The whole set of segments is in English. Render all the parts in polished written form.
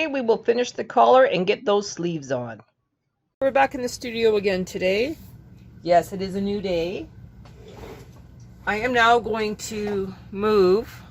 Okay, we will finish the collar and get those sleeves on. We're back in the studio again today. Yes, it is a new day. I am now going to move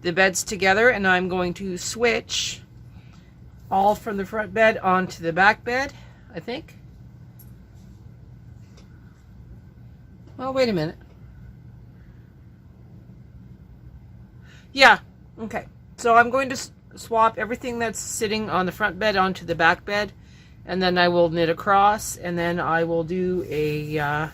the beds together, and I'm going to switch all from the front bed onto the back bed, I think. Well, wait a minute. Yeah, okay. So I'm going to swap everything that's sitting on the front bed onto the back bed, and then I will knit across, and then I will do a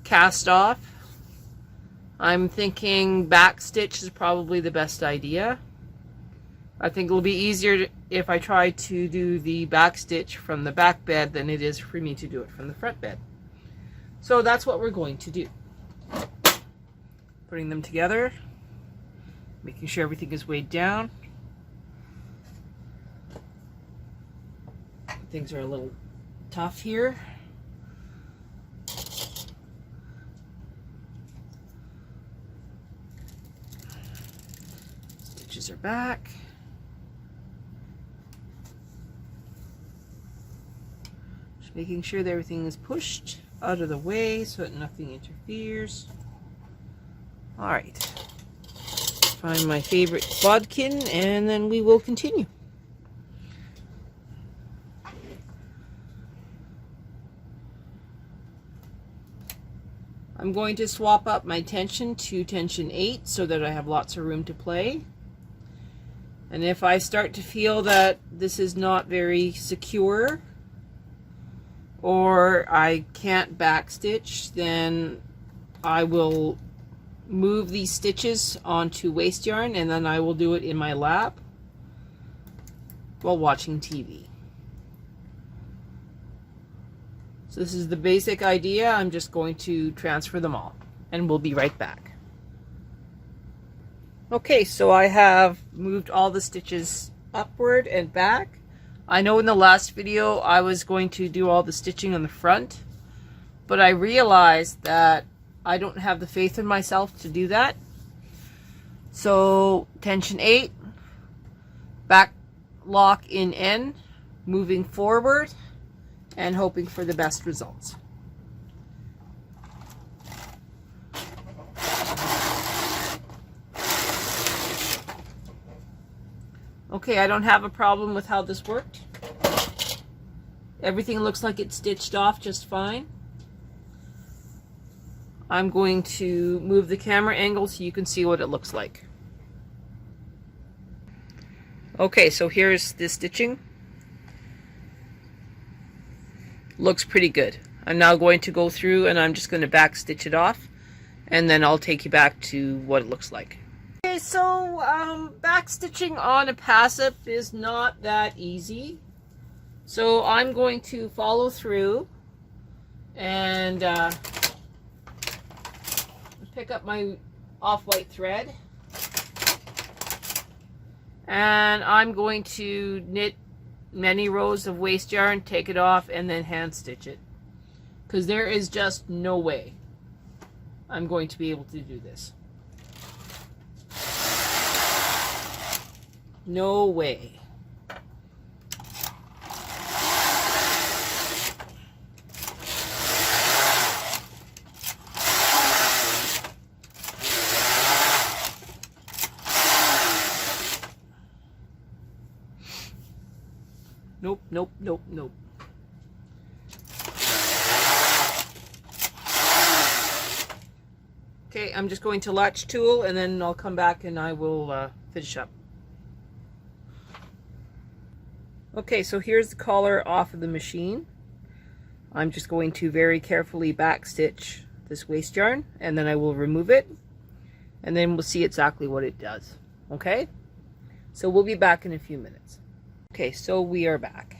cast off. I'm thinking back stitch is probably the best idea. I think it'll be easier if I try to do the back stitch from the back bed than it is for me to do it from the front bed. So that's what we're going to do. Putting them together, making sure everything is weighed down. Things are a little tough here. Stitches are back. Just making sure that everything is pushed out of the way so that nothing interferes. All right. Find my favorite bodkin and then we will continue. I'm going to swap up my tension to tension 8 so that I have lots of room to play. And if I start to feel that this is not very secure or I can't backstitch, then I will move these stitches onto waste yarn, and then I will do it in my lap while watching TV. So this is the basic idea. I'm just going to transfer them all, and we'll be right back. Okay, so I have moved all the stitches upward and back. I know in the last video I was going to do all the stitching on the front, but I realized that I don't have the faith in myself to do that. So tension 8, back lock in N, moving forward and hoping for the best results. Okay, I don't have a problem with how this worked. Everything looks like it's stitched off just fine. I'm going to move the camera angle so you can see what it looks like. Okay, so here's the stitching. Looks pretty good. I'm now going to go through and I'm just going to back stitch it off, and then I'll take you back to what it looks like. Okay, so back stitching on a pass-up is not that easy. So I'm going to follow through and pick up my off-white thread, and I'm going to knit many rows of waste yarn, take it off, and then hand stitch it, because there is just no way I'm going to be able to do this. No way. Nope, nope, nope, nope. Okay, I'm just going to latch tool, and then I'll come back and I will finish up. Okay, so here's the collar off of the machine. I'm just going to very carefully back stitch this waste yarn, and then I will remove it, and then we'll see exactly what it does. Okay? So we'll be back in a few minutes. Okay, so we are back.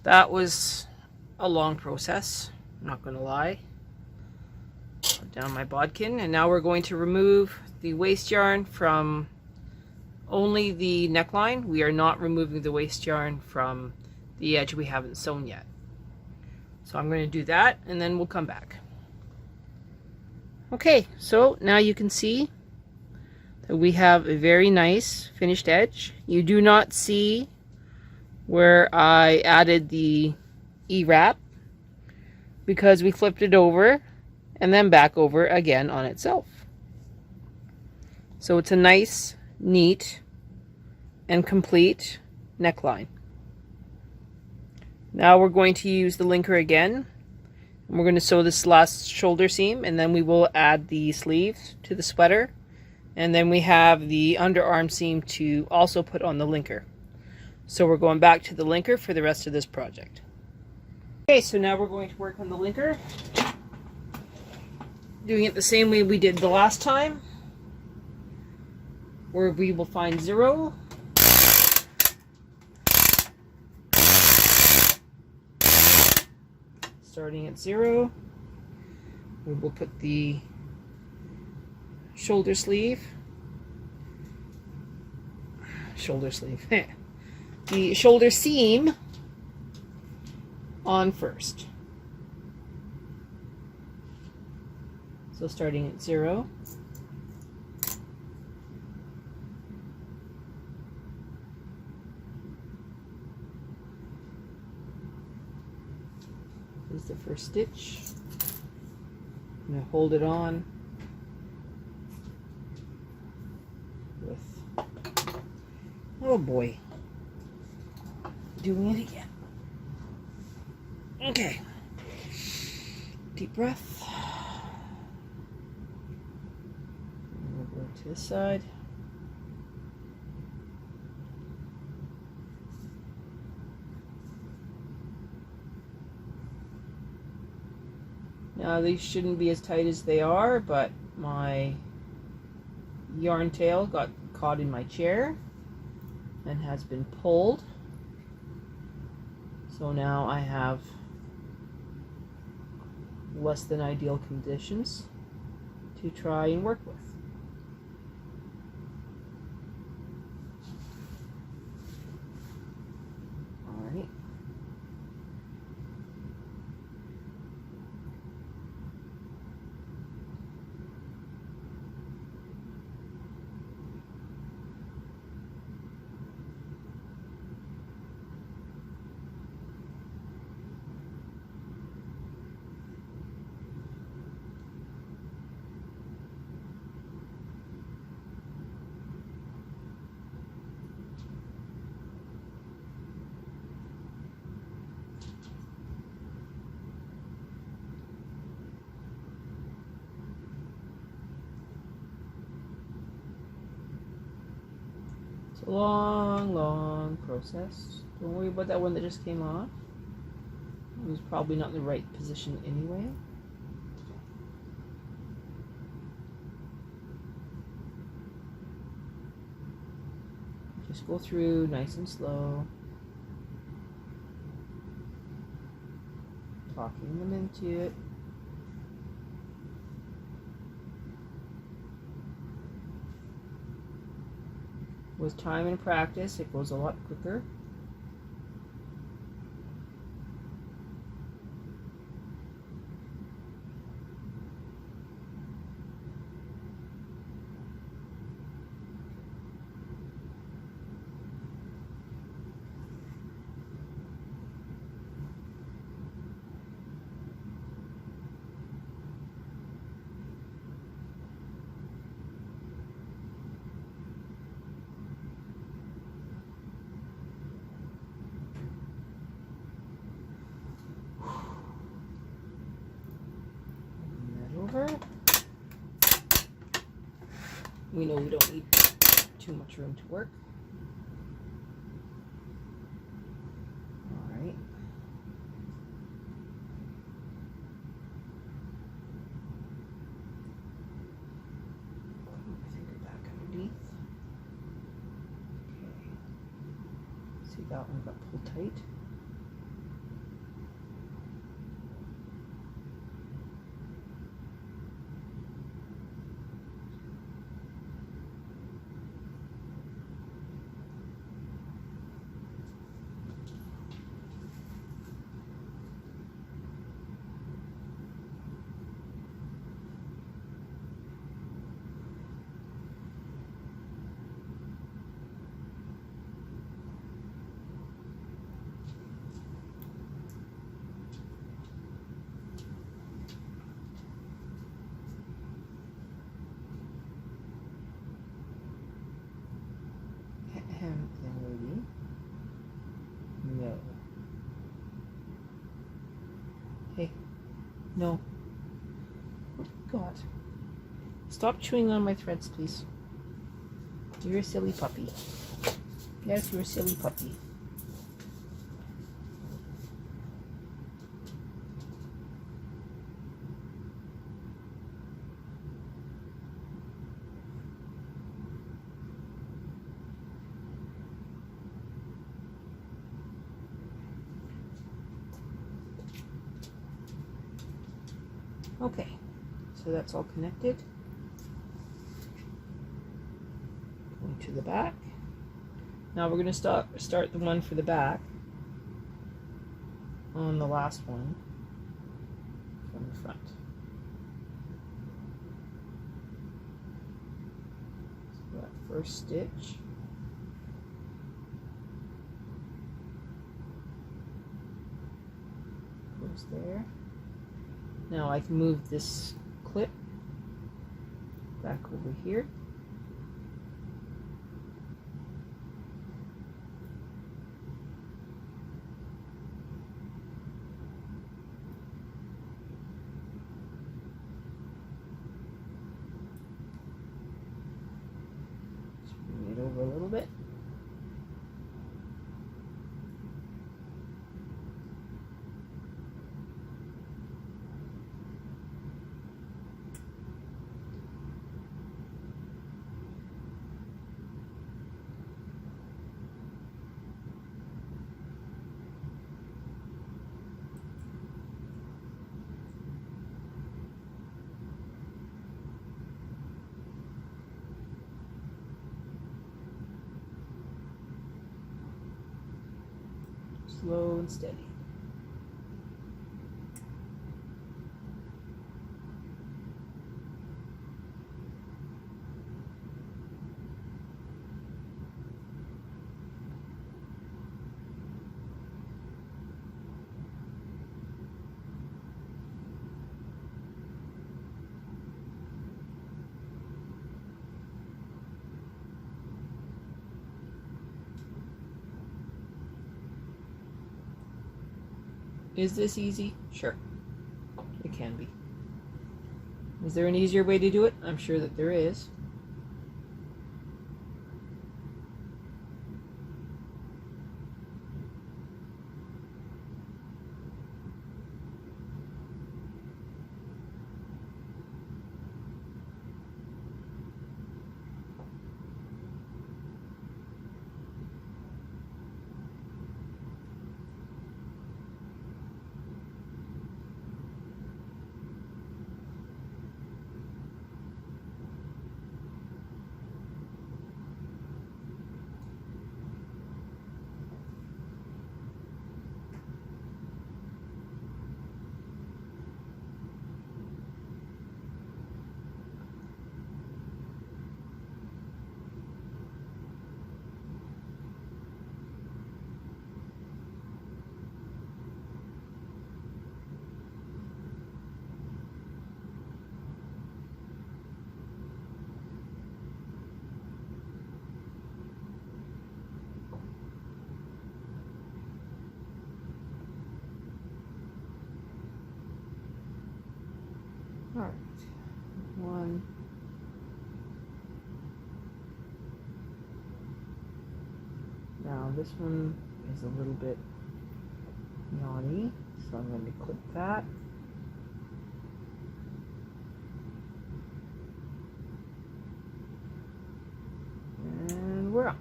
That was a long process, I'm not going to lie. Put down my bodkin, and now we're going to remove the waste yarn from only the neckline. We are not removing the waste yarn from the edge we haven't sewn yet. So I'm going to do that, and then we'll come back. Okay, so now you can see So we have a very nice finished edge. You do not see where I added the E-wrap because we flipped it over and then back over again on itself. So it's a nice, neat, and complete neckline. Now we're going to use the linker again. And we're going to sew this last shoulder seam, and then we will add the sleeves to the sweater. And then we have the underarm seam to also put on the linker. So we're going back to the linker for the rest of this project. Okay, so now we're going to work on the linker. Doing it the same way we did the last time, where we will find 0. Starting at 0, we will put the shoulder sleeve, the shoulder seam on first. So starting at 0, this is the first stitch. I'm going to hold it on with, oh boy, doing it again. Okay, deep breath. We'll go to this side. Now these shouldn't be as tight as they are, but my yarn tail got caught in my chair and has been pulled. So now I have less than ideal conditions to try and work with. Alright. It's a long, long process. Don't worry about that one that just came off. It was probably not in the right position anyway. Just go through nice and slow, talking them into it. With time and practice, it goes a lot quicker. We know we don't need too much room to work. All right. Put my finger back underneath. Okay. See, that one got pulled tight. No. Oh, God. Stop chewing on my threads, please. You're a silly puppy. Yes, you're a silly puppy. Okay, so that's all connected. Going to the back. Now we're going to start the one for the back on the last one from the front. So that first stitch. Goes there. Now I can move this clip back over here. Just bring it over a little bit. Slow and steady. Is this easy? Sure, it can be. Is there an easier way to do it? I'm sure that there is. All right, one. Now this one is a little bit yawny, so I'm going to clip that. And we're up.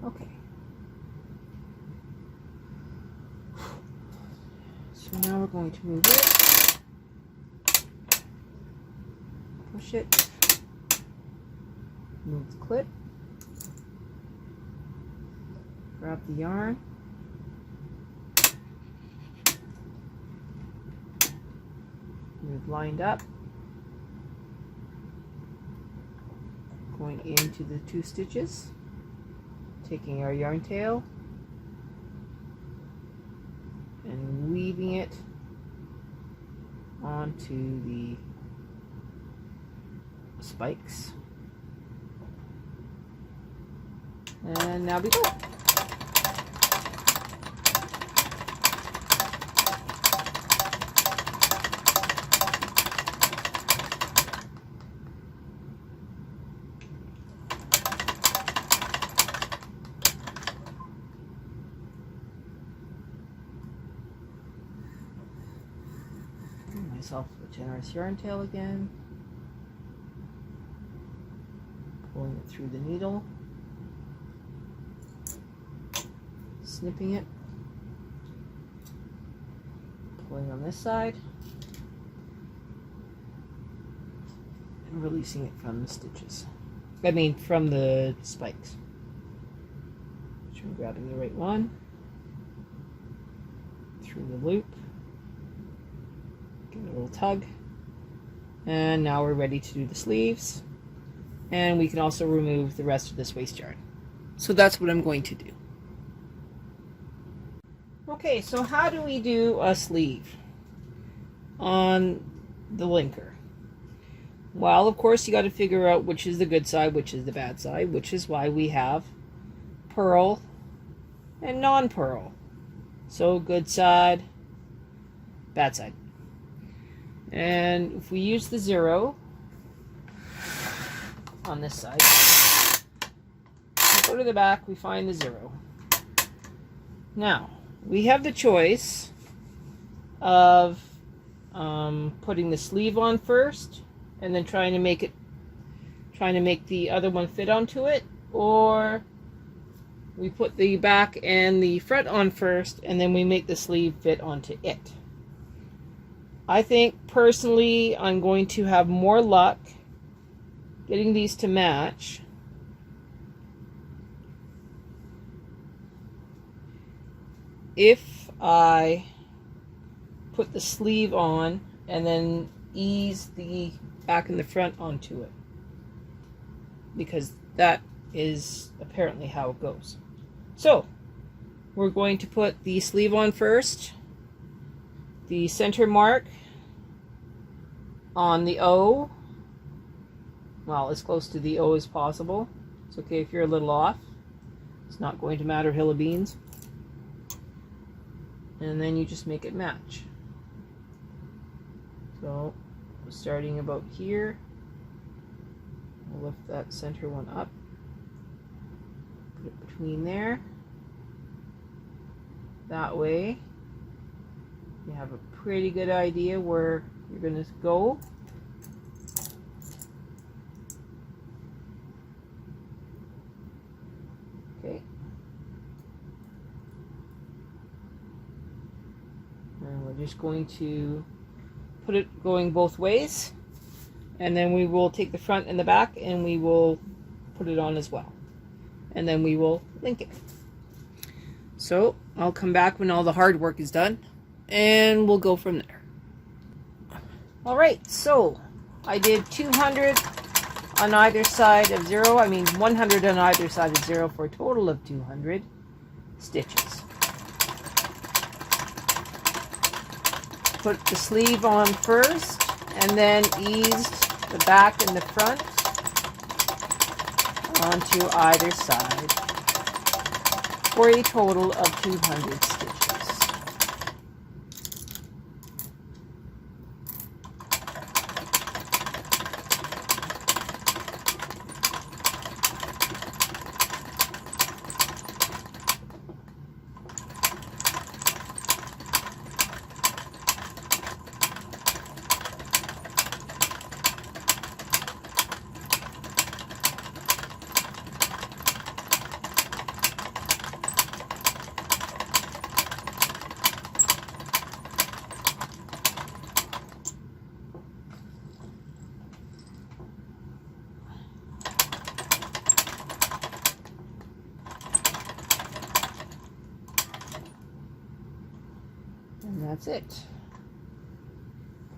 Okay. So now we're going to move it. Push it, move the clip, grab the yarn, move lined up, going into the 2 stitches, taking our yarn tail and weaving it onto the spikes, and now we go. myself a generous yarn tail again. Pulling it through the needle. Snipping it. Pulling on this side. And releasing it from the stitches. I mean, from the spikes. So I'm grabbing the right one. Through the loop. Give it a little tug. And now we're ready to do the sleeves. And we can also remove the rest of this waste yarn. So that's what I'm going to do. Okay, so how do we do a sleeve on the linker? Well, of course, you got to figure out which is the good side, which is the bad side, which is why we have purl and non-purl. So good side, bad side. And if we use the 0 on this side, we go to the back, we find the 0. Now, we have the choice of putting the sleeve on first and then trying to make the other one fit onto it, or we put the back and the front on first and then we make the sleeve fit onto it. I think personally I'm going to have more luck getting these to match if I put the sleeve on and then ease the back and the front onto it, because that is apparently how it goes. So we're going to put the sleeve on first, the center mark on the O, well, as close to the O as possible. It's okay if you're a little off, it's not going to matter, hill of beans. And then you just make it match. So starting about here, I'll lift that center one up, put it between there. That way you have a pretty good idea where you're going to go. Okay. And we're just going to put it going both ways, and then we will take the front and the back and we will put it on as well, and then we will link it. So I'll come back when all the hard work is done and we'll go from there. Alright, so I did 200 on either side of 0, 100 on either side of 0 for a total of 200 stitches. Put the sleeve on first and then eased the back and the front onto either side for a total of 200 stitches. And that's it.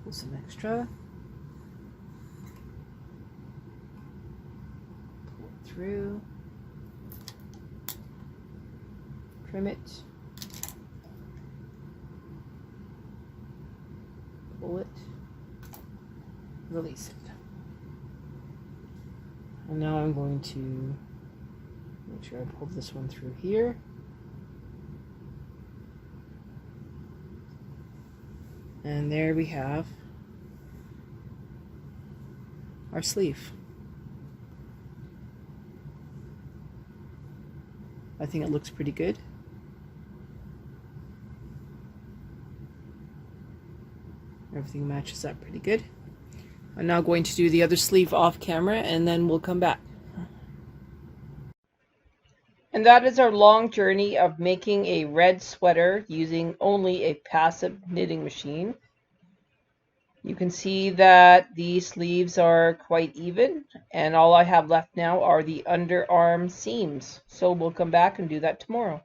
Pull some extra. Pull it through. Trim it. Pull it. Release it. And now I'm going to make sure I pull this one through here. And there we have our sleeve. I think it looks pretty good. Everything matches up pretty good. I'm now going to do the other sleeve off camera and then we'll come back. And that is our long journey of making a red sweater using only a passive knitting machine. You can see that the sleeves are quite even, and all I have left now are the underarm seams. So we'll come back and do that tomorrow.